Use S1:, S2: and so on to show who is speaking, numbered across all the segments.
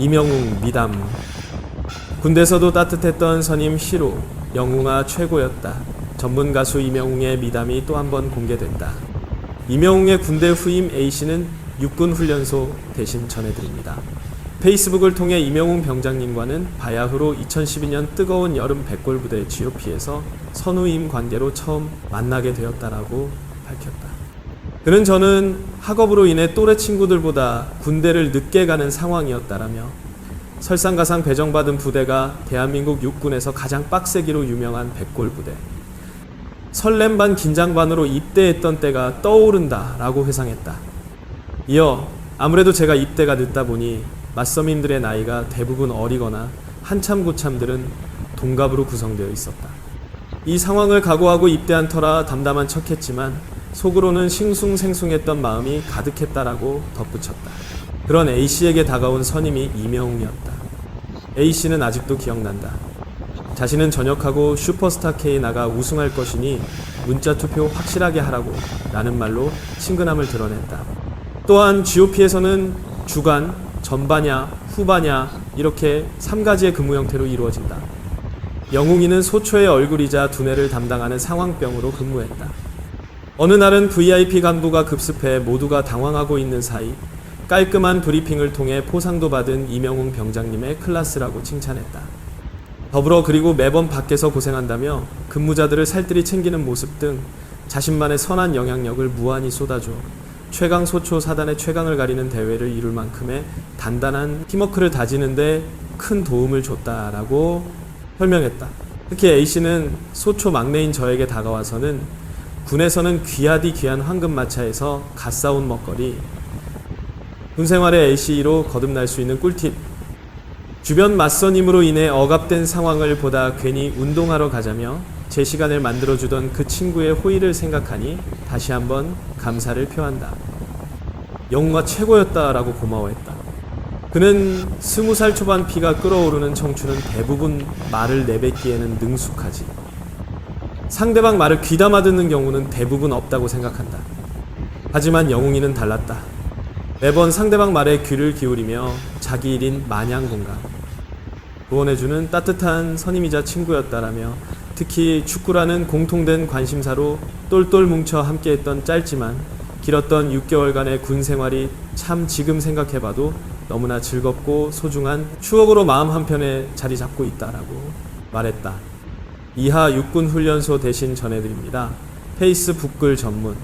S1: 이명웅 미담. 군대에서도 따뜻했던 선임 시로 영웅아 최고였다. 전문 가수 이명웅의 미담이 또 한 번 공개됐다. 이명웅의 군대 후임 A씨는 육군훈련소 대신 전해드립니다. 페이스북을 통해 이명웅 병장님과는 바야흐로 2012년 뜨거운 여름 백골부대 GOP에서 선후임 관계로 처음 만나게 되었다라고 밝혔다. 그는 저는 학업으로 인해 또래 친구들보다 군대를 늦게 가는 상황이었다라며 설상가상 배정받은 부대가 대한민국 육군에서 가장 빡세기로 유명한 백골부대. 설렘 반 긴장 반으로 입대했던 때가 떠오른다라고 회상했다. 이어 아무래도 제가 입대가 늦다 보니 맞서민들의 나이가 대부분 어리거나 한참 고참들은 동갑으로 구성되어 있었다. 이 상황을 각오하고 입대한 터라 담담한 척했지만 속으로는 싱숭생숭했던 마음이 가득했다라고 덧붙였다. 그런 A씨에게 다가온 선임이 이명웅이었다. A씨는 아직도 기억난다. 자신은 전역하고 슈퍼스타 K 나가 우승할 것이니 문자 투표 확실하게 하라고 라는 말로 친근함을 드러냈다. 또한 GOP에서는 주간, 전반야, 후반야 이렇게 3가지의 근무 형태로 이루어진다. 영웅이는 소초의 얼굴이자 두뇌를 담당하는 상황병으로 근무했다. 어느 날은 VIP 간부가 급습해 모두가 당황하고 있는 사이 깔끔한 브리핑을 통해 포상도 받은 이명웅 병장님의 클라스라고 칭찬했다. 더불어 그리고 매번 밖에서 고생한다며 근무자들을 살뜰히 챙기는 모습 등 자신만의 선한 영향력을 무한히 쏟아줘 최강 소초 사단의 최강을 가리는 대회를 이룰 만큼의 단단한 팀워크를 다지는 데 큰 도움을 줬다라고 설명했다. 특히 A씨는 소초 막내인 저에게 다가와서는 군에서는 귀하디 귀한 황금마차에서 갓 사온 먹거리, 군생활의 A씨로 거듭날 수 있는 꿀팁, 주변 맞선임으로 인해 억압된 상황을 보다 괜히 운동하러 가자며 제 시간을 만들어주던 그 친구의 호의를 생각하니 다시 한번 감사를 표한다. 영웅아 최고였다라고 고마워했다. 그는 20살 초반 피가 끓어오르는 청춘은 대부분 말을 내뱉기에는 능숙하지. 상대방 말을 귀담아 듣는 경우는 대부분 없다고 생각한다. 하지만 영웅이는 달랐다. 매번 상대방 말에 귀를 기울이며 자기 일인 마냥 공감. 조언해주는 따뜻한 선임이자 친구였다라며 특히 축구라는 공통된 관심사로 똘똘 뭉쳐 함께했던 짧지만 길었던 6개월간의 군 생활이 참 지금 생각해봐도 너무나 즐겁고 소중한 추억으로 마음 한편에 자리 잡고 있다라고 말했다. 이하 육군훈련소 대신 전해드립니다. 페이스북 글 전문.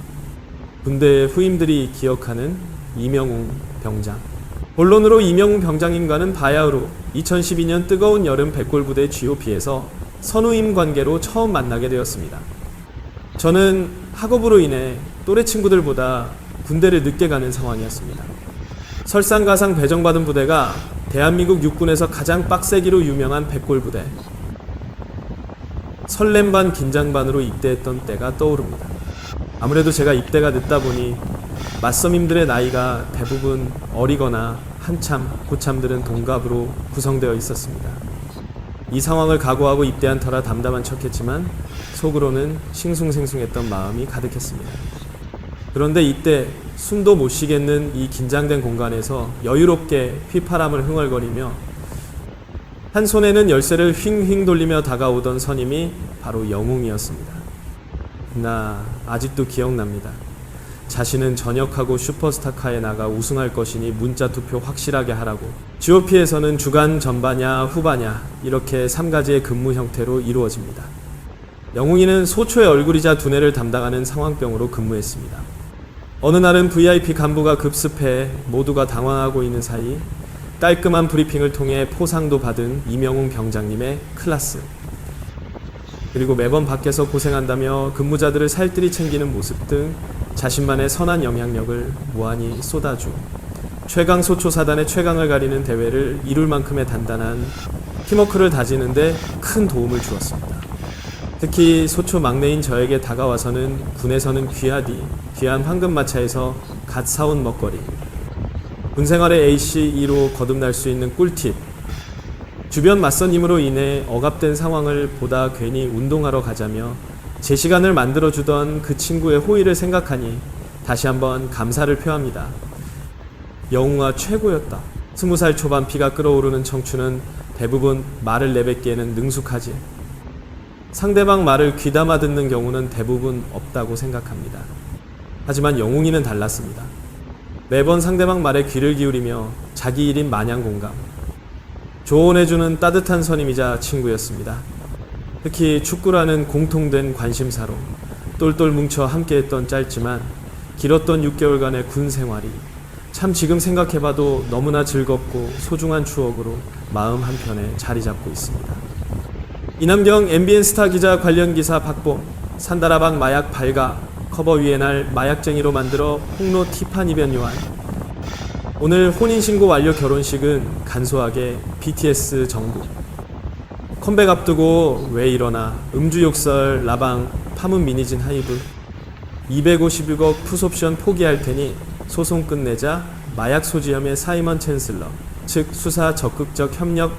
S1: 군대의 후임들이 기억하는 이명웅 병장. 본론으로 이명웅 병장님과는 바야흐로 2012년 뜨거운 여름 백골부대 GOP에서 선후임 관계로 처음 만나게 되었습니다. 저는 학업으로 인해 또래 친구들보다 군대를 늦게 가는 상황이었습니다. 설상가상 배정받은 부대가 대한민국 육군에서 가장 빡세기로 유명한 백골부대. 설렘 반 긴장 반으로 입대했던 때가 떠오릅니다. 아무래도 제가 입대가 늦다 보니 맞서민들의 나이가 대부분 어리거나 한참 고참들은 동갑으로 구성되어 있었습니다. 이 상황을 각오하고 입대한 터라 담담한 척했지만 속으로는 싱숭생숭했던 마음이 가득했습니다. 그런데 이때 숨도 못 쉬겠는 이 긴장된 공간에서 여유롭게 휘파람을 흥얼거리며 한 손에는 열쇠를 휑휑 돌리며 다가오던 선임이 바로 영웅이었습니다. 나 아직도 기억납니다. 자신은 전역하고 슈퍼스타카에 나가 우승할 것이니 문자 투표 확실하게 하라고. GOP에서는 주간, 전반야, 후반야 이렇게 3가지의 근무 형태로 이루어집니다. 영웅이는 소초의 얼굴이자 두뇌를 담당하는 상황병으로 근무했습니다. 어느 날은 VIP 간부가 급습해 모두가 당황하고 있는 사이 깔끔한 브리핑을 통해 포상도 받은 이명웅 병장님의 클라스. 그리고 매번 밖에서 고생한다며 근무자들을 살뜰히 챙기는 모습 등 자신만의 선한 영향력을 무한히 쏟아주 최강 소초 사단의 최강을 가리는 대회를 이룰 만큼의 단단한 팀워크를 다지는 데 큰 도움을 주었습니다. 특히 소초 막내인 저에게 다가와서는 군에서는 귀한 황금마차에서 갓 사온 먹거리, 군생활의 A씨2로 거듭날 수 있는 꿀팁, 주변 맞선임으로 인해 억압된 상황을 보다 괜히 운동하러 가자며 제 시간을 만들어주던 그 친구의 호의를 생각하니 다시 한번 감사를 표합니다. 영웅아 최고였다. 20살 초반 피가 끓어오르는 청춘은 대부분 말을 내뱉기에는 능숙하지 상대방 말을 귀담아 듣는 경우는 대부분 없다고 생각합니다. 하지만 영웅이는 달랐습니다. 매번 상대방 말에 귀를 기울이며 자기 일인 마냥 공감. 조언해주는 따뜻한 선임이자 친구였습니다. 특히 축구라는 공통된 관심사로 똘똘 뭉쳐 함께했던 짧지만 길었던 6개월간의 군 생활이 참 지금 생각해봐도 너무나 즐겁고 소중한 추억으로 마음 한편에 자리 잡고 있습니다. 이남경 MBN 스타 기자 관련 기사 박봄, 산다라방 마약 발가, 커버 위에 날 마약쟁이로 만들어 홍로 티판 이변 요한. 오늘 혼인신고 완료 결혼식은 간소하게 BTS 정국. 컴백 앞두고 왜 이러나 음주 욕설 라방 파문 미니진 하이브 251억 풋옵션 포기할 테니 소송 끝내자 마약 소지혐의 사이먼 챈슬러 측 수사 적극적 협력